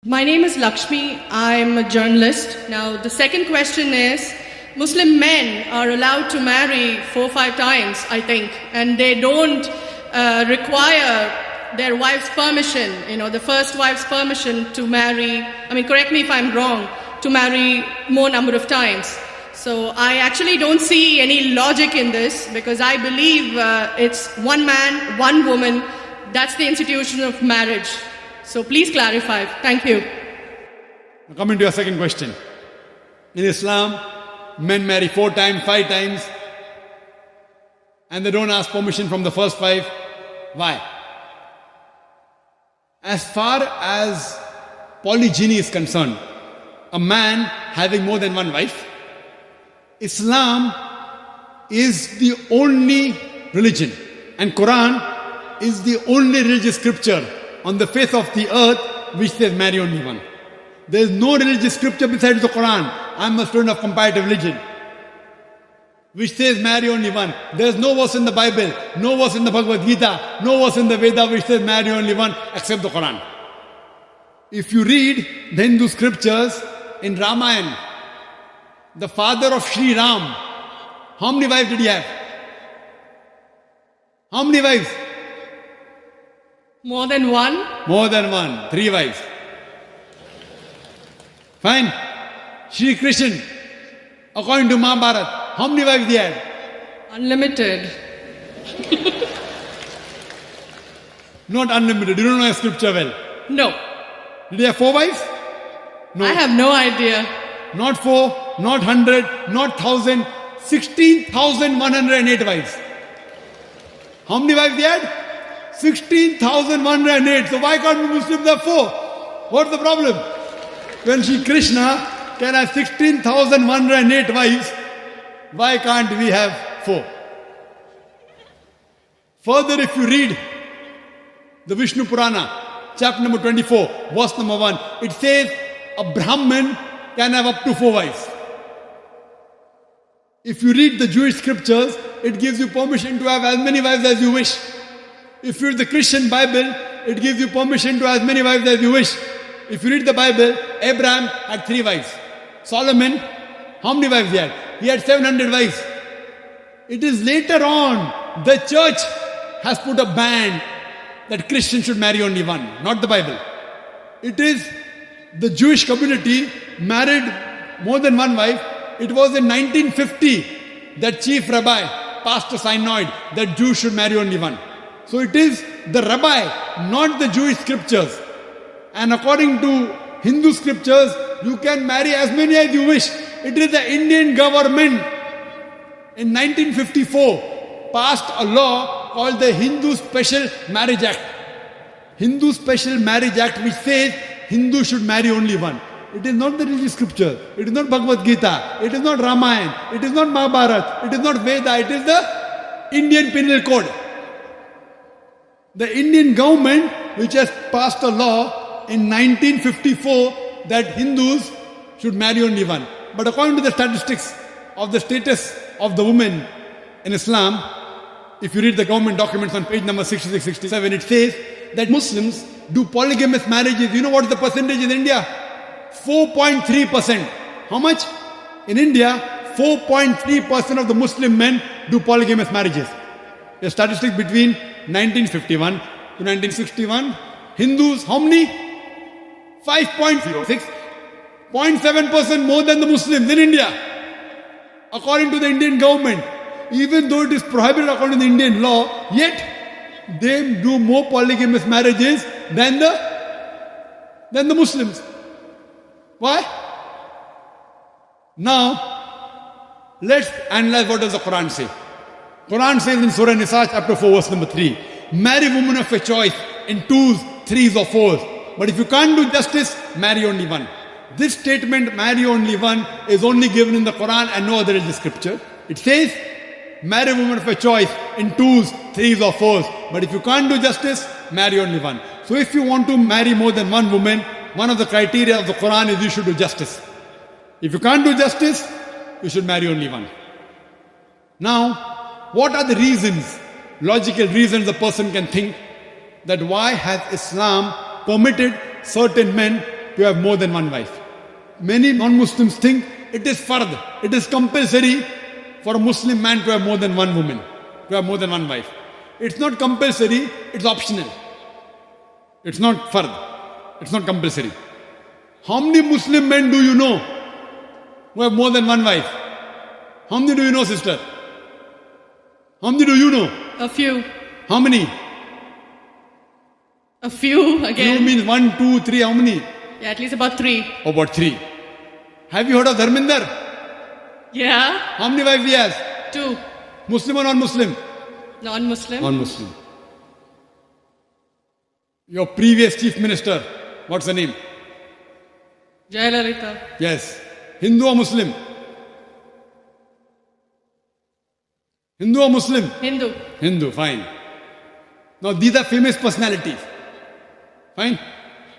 My name is Lakshmi. I'm a journalist. Now, the second question is, Muslim men are allowed to marry 4 or 5 times, I think, and they don't require their wife's permission, the first wife's permission to marry, correct me if I'm wrong, to marry more number of times. So I actually don't see any logic in this because I believe it's one man, one woman. That's the institution of marriage. So please clarify. Thank you. Now coming to your second question. In Islam, men marry 4 times, 5 times, and they don't ask permission from the first 5. Why? As far as polygyny is concerned, a man having more than one wife, Islam is the only religion, and Quran is the only religious scripture on the face of the earth which says marry only one. There is no religious scripture besides the Quran. I am a student of comparative religion, which says marry only one. There is no verse in the Bible, no verse in the Bhagavad Gita, no verse in the Veda which says marry only one except the Quran. If you read the Hindu scriptures in Ramayana, the father of Sri Ram, how many wives did he have? How many wives? More than one? More than one. 3 wives. Fine. Shri Krishna, according to Mahabharata, how many wives he had? Unlimited. Not unlimited. You don't know your scripture well. No. Did he have 4 wives? No. I have no idea. Not 4, not 100, not 1,000, 16,108 wives. How many wives he had? 16,108. So why can't we Muslims have 4? What's the problem? When Shri Krishna can have 16,108 wives, why can't we have 4? Further, if you read the Vishnu Purana, chapter number 24, verse number 1, it says a Brahmin can have up to 4 wives. If you read the Jewish scriptures, it gives you permission to have as many wives as you wish. If you read the Christian Bible, it gives you permission to have as many wives as you wish. If you read the Bible, Abraham had 3 wives. Solomon, how many wives he had? He had 700 wives. It is later on, the church has put a ban that Christians should marry only one, not the Bible. It is the Jewish community married more than one wife. It was in 1950 that chief rabbi passed a synod that Jews should marry only one. So it is the rabbi, not the Jewish scriptures. And according to Hindu scriptures, you can marry as many as you wish. It is the Indian government in 1954 passed a law called the Hindu Special Marriage Act. Hindu Special Marriage Act, which says Hindu should marry only one. It is not the religious scripture. It is not Bhagavad Gita. It is not Ramayana. It is not Mahabharata. It is not Veda. It is the Indian Penal Code. The Indian government, which has passed a law in 1954 that Hindus should marry only one. But according to the statistics of the status of the women in Islam, if you read the government documents on page number 66-67, it says that Muslims do polygamous marriages. You know what is the percentage in India? 4.3%. How much? In India, 4.3% of the Muslim men do polygamous marriages. A statistic between 1951 to 1961. Hindus, how many? 5.06. 0.7% more than the Muslims in India. According to the Indian government, even though it is prohibited according to the Indian law, yet they do more polygamous marriages than the Muslims. Why? Now, let's analyze what does the Quran say. Quran says in Surah Nisa chapter 4 verse number 3, marry women of your choice in 2s, 3s or 4s. But if you can't do justice, marry only one. This statement, marry only one, is only given in the Quran and no other religious scripture. It says, marry women of your choice in 2s, 3s or 4s. But if you can't do justice, marry only one. So if you want to marry more than one woman, one of the criteria of the Quran is you should do justice. If you can't do justice, you should marry only one. Now, what are the reasons, logical reasons a person can think that why has Islam permitted certain men to have more than one wife. Many non-Muslims think it is fard, it is compulsory for a Muslim man to have more than one woman, to have more than one wife. It's not compulsory, it's optional. It's not fard, it's not compulsory. How many Muslim men do you know who have more than one wife? How many do you know, sister? How many do you know? A few. How many? A few again. Few means 1, 2, 3, how many? Yeah, at least about 3. About 3. Have you heard of Dharminder? Yeah. How many wives he has? 2. Muslim or non-Muslim? Non-Muslim. Non-Muslim. Your previous chief minister, what's her name? Jayalalitha. Yes. Hindu or Muslim? Hindu or Muslim? Hindu. Hindu, fine. Now these are famous personalities. Fine.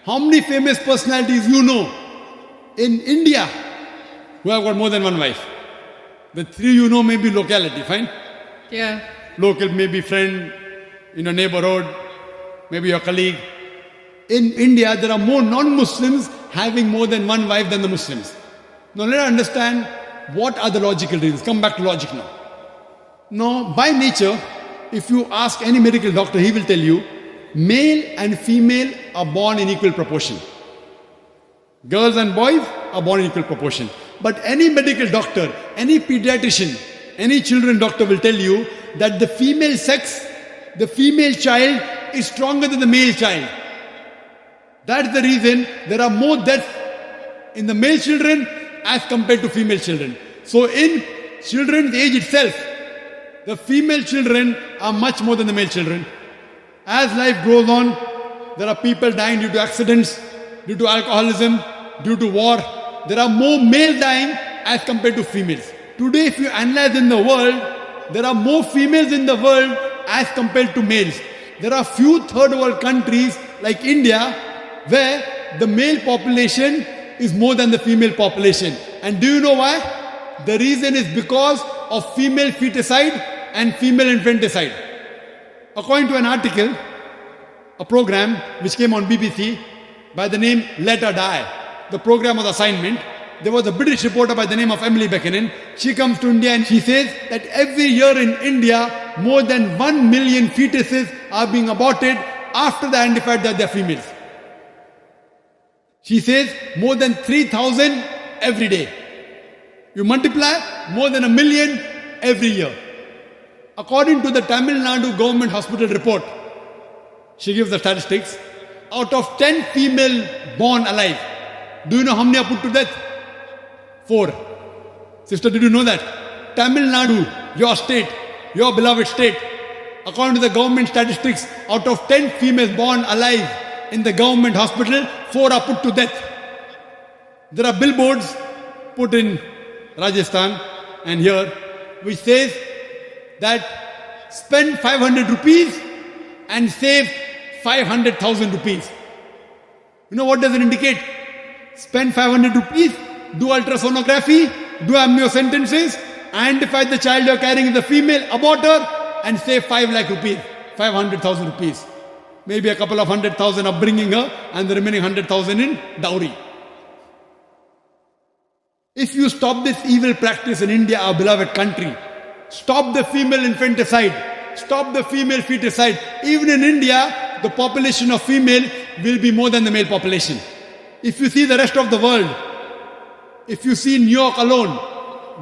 How many famous personalities you know in India who have got more than one wife? The 3 you know may be locality, fine? Yeah. Local, maybe friend in your neighborhood, maybe your colleague. In India, there are more non-Muslims having more than one wife than the Muslims. Now let us understand what are the logical reasons. Come back to logic now. Now, by nature, if you ask any medical doctor, he will tell you, male and female are born in equal proportion. Girls and boys are born in equal proportion. But any medical doctor, any pediatrician, any children doctor will tell you that the female sex, the female child is stronger than the male child. That's the reason there are more deaths in the male children as compared to female children. So in children's age itself, the female children are much more than the male children. As life goes on, there are people dying due to accidents, due to alcoholism, due to war. There are more male dying as compared to females. Today, if you analyze in the world, there are more females in the world as compared to males. There are few third world countries like India where the male population is more than the female population. And do you know why? The reason is because of female feticide and female infanticide. According to an article, a program which came on BBC by the name Let Her Die, the program was assignment. There was a British reporter by the name of Emily Beckonen. She comes to India and she says that every year in India, more than 1 million fetuses are being aborted after they identified that they're females. She says more than 3,000 every day. You multiply, more than 1 million every year. According to the Tamil Nadu government hospital report, she gives the statistics, out of 10 female born alive, do you know how many are put to death? 4. Sister, did you know that? Tamil Nadu, your state, your beloved state, according to the government statistics, out of 10 females born alive in the government hospital, 4 are put to death. There are billboards put in Rajasthan and here which says that spend 500 rupees and save 500,000 rupees. You know what does it indicate? Spend 500 rupees, do ultrasonography, do amniocentesis, identify the child you are carrying is a female, abort her and save 5 lakh rupees, 500,000 rupees. Maybe a couple of 100,000 of bringing her and the remaining 100,000 in dowry. If you stop this evil practice in India, our beloved country, stop the female infanticide, stop the female feticide. Even in India, the population of female will be more than the male population. If you see the rest of the world, if you see New York alone,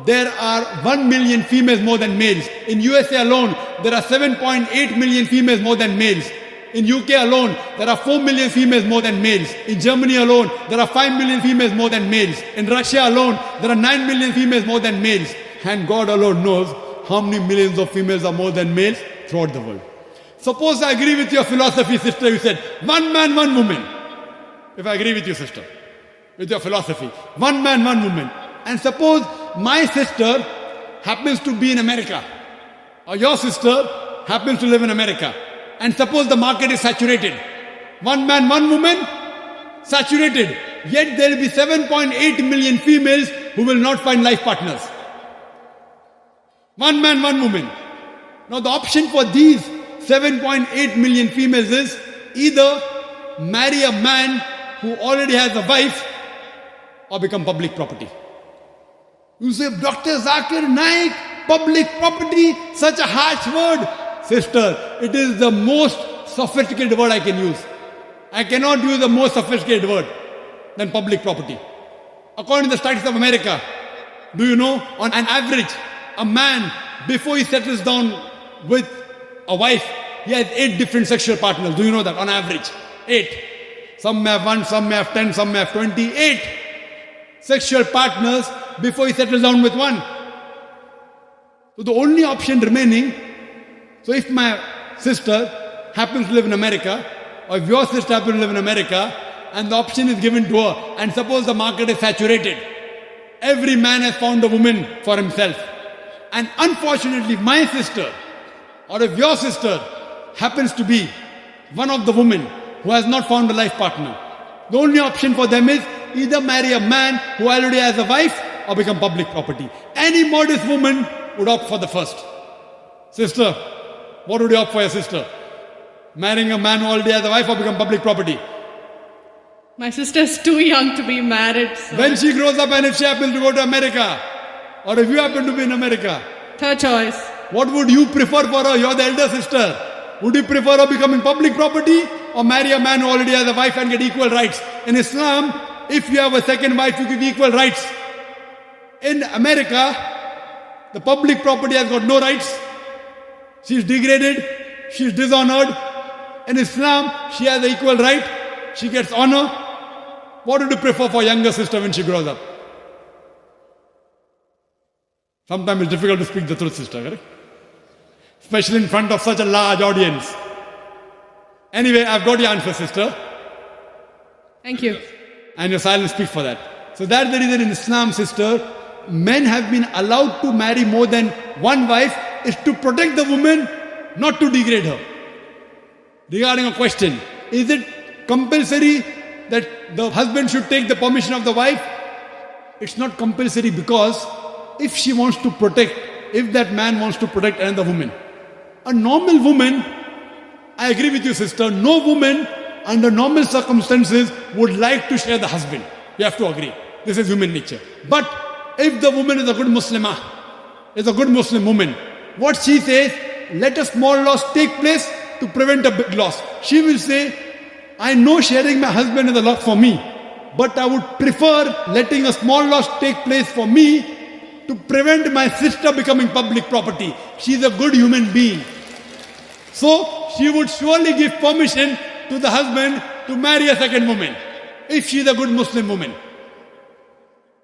there are 1 million females more than males. In USA alone, there are 7.8 million females more than males. In UK alone, there are 4 million females more than males. In Germany alone, there are 5 million females more than males. In Russia alone, there are 9 million females more than males. And God alone knows how many millions of females are more than males throughout the world. Suppose I agree with your philosophy, sister, you said, 1 man, 1 woman. If I agree with you, sister, with your philosophy, 1 man, 1 woman. And suppose my sister happens to be in America, or your sister happens to live in America. And suppose the market is saturated. 1 man, 1 woman, saturated. Yet there will be 7.8 million females who will not find life partners. 1 man, 1 woman. Now the option for these 7.8 million females is either marry a man who already has a wife or become public property? You say, Dr. Zakir Naik, public property, such a harsh word. Sister, it is the most sophisticated word I can use. I cannot use a more sophisticated word than public property. According to the Statistics of America, do you know, on an average, a man, before he settles down with a wife, he has 8 different sexual partners. Do you know that? On average, 8. Some may have 1, some may have 10, some may have 28 sexual partners before he settles down with one. So the only option remaining, so if my sister happens to live in America, or if your sister happens to live in America, and the option is given to her, and suppose the market is saturated, every man has found a woman for himself. And unfortunately, my sister, or if your sister happens to be one of the women who has not found a life partner, the only option for them is either marry a man who already has a wife or become public property. Any modest woman would opt for the first. Sister, what would you opt for your sister? Marrying a man who already has a wife or become public property? My sister's too young to be married. So. When she grows up and if she happens to go to America, or if you happen to be in America, Third choice. what would you prefer for her? You're the elder sister. Would you prefer her becoming public property or marry a man who already has a wife and get equal rights? In Islam, if you have a second wife, you give equal rights. In America, the public property has got no rights. She's degraded. She's dishonored. In Islam, she has an equal right. She gets honor. What would you prefer for younger sister when she grows up? Sometimes it's difficult to speak the truth, sister, correct? Especially in front of such a large audience. Anyway, I've got your answer, sister. Thank you. And your silence speaks for that. So that's the reason in Islam, sister, men have been allowed to marry more than one wife is to protect the woman, not to degrade her. Regarding a question, is it compulsory that the husband should take the permission of the wife? It's not compulsory because if she wants to protect, if that man wants to protect another woman, a normal woman, I agree with you, sister, no woman under normal circumstances would like to share the husband. You have to agree. This is human nature. But if the woman is a good Muslimah, is a good Muslim woman, what she says, let a small loss take place to prevent a big loss. She will say, I know sharing my husband is a loss for me, but I would prefer letting a small loss take place for me to prevent my sister becoming public property. She's a good human being. So she would surely give permission to the husband to marry a second woman, if she's a good Muslim woman.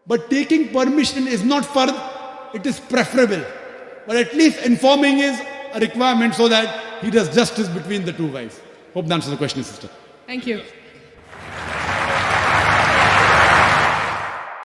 But taking permission is not fard, it is preferable. But at least informing is a requirement so that he does justice between the two wives. Hope that answers the question, sister. Thank you.